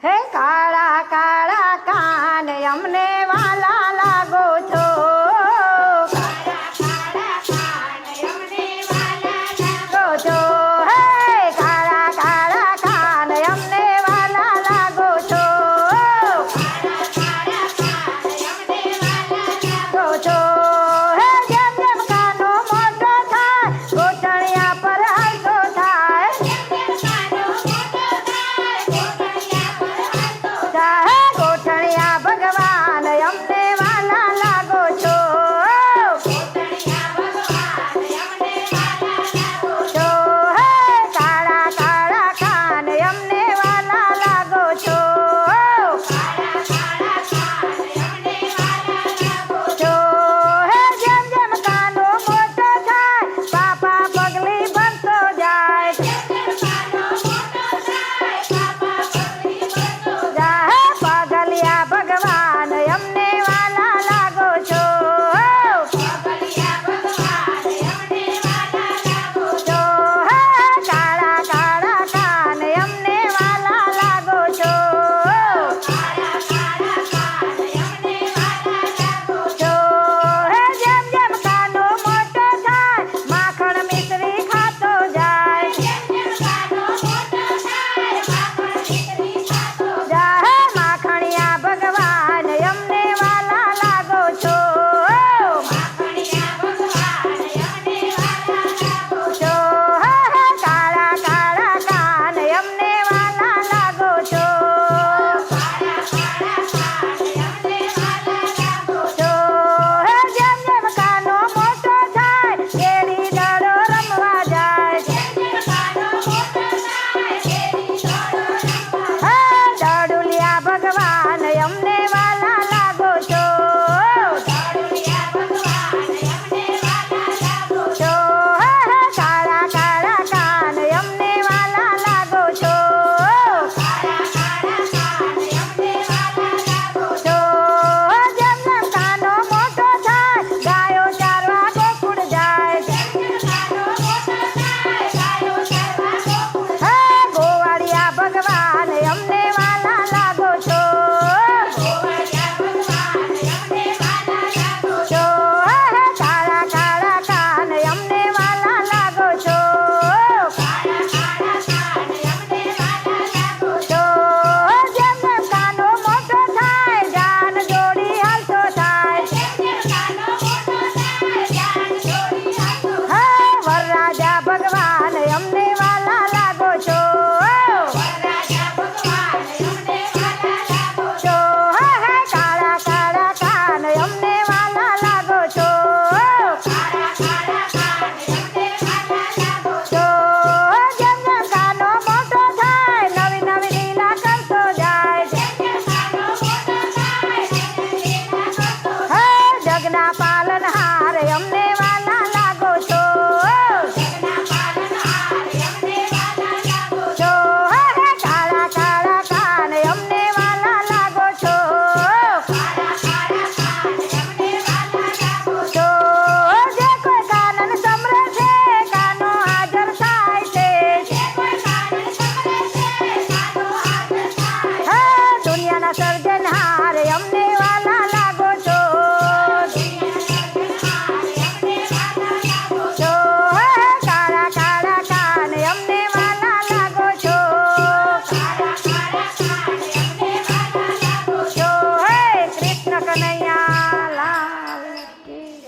હે કાળા કાળા કાન અમને વાલા લાગો છો. કાળા કાળા કાન અમને વાલા લાગો છો. હે કાળા કાળા કાન અમને વાલા લાગો છો. કાળા કાળા કાન અમને વાલા લાગો છો. હે જેમ જેમ કાનો મોટો થાય ગોઠણિયા પર હાલતો થાય. ગોઠણિયા ભગવાન અમને વાલા લાગો છો. હે કાળા કાળા કાન અમને વાલા લાગો છો. હે જેમ જેમ કાનો મોટો થાય પાપા પગલી બનતો જાય. પગલિયા ભગવાન અમને વાલા લાગો છો. હે કાળા કાળા કાન અમને વાલા લાગો છો. હે જેમ જેમ કાનો મોટો થાય માખણ મિશ્રી ખાતો જાય. માખણિયા ભગવાન અમને વાલા લાગો છો. હે કાળા કાળા કાન અમને વાલા લાગો છો. હે જેમ જેમ કાનો મોટો થાય કેરી દડો રમવા જાય. હે દડુલિયા ભગવાન અમને વાલા લાગો છો. હે કાળા કાળા કાન અમને વાલા લાગો છો. જેમ જેમ કાનો મોટો થાય ગાયો ચારવા ગોકુળ જાય. હે ગોવાળિયા ભગવાન અમને વાલા લાગો છો. હે કાળા કાળા કાન અમને વાલા લાગો છો. જેમ જેમ કાનો મોટો થાય જાન જોડી હાલતો થાય. હે વરરાજા ભગવાન અમને વાલા લાગો છો. હે કાળા કાળા કાન અમને વાલા લાગો છો. જેમ જેમ કાનો મોટો થાય નવી નવી લીલા કરતો જાય. હે જગના પાલનહાર અમને વાલા લાગો છો. હે કાળા કાળા કાન અમને વાલા લાગો છો. જે કોઈ કાનન સમરે છે કાનો હાજર થાય છે. હે દુનિયાના સર્જનહાર અમને વાલા લાગો છો. હે કાળા કાળા કાન અમને વાલા લાગો છો. હે કૃષ્ણ કનૈયા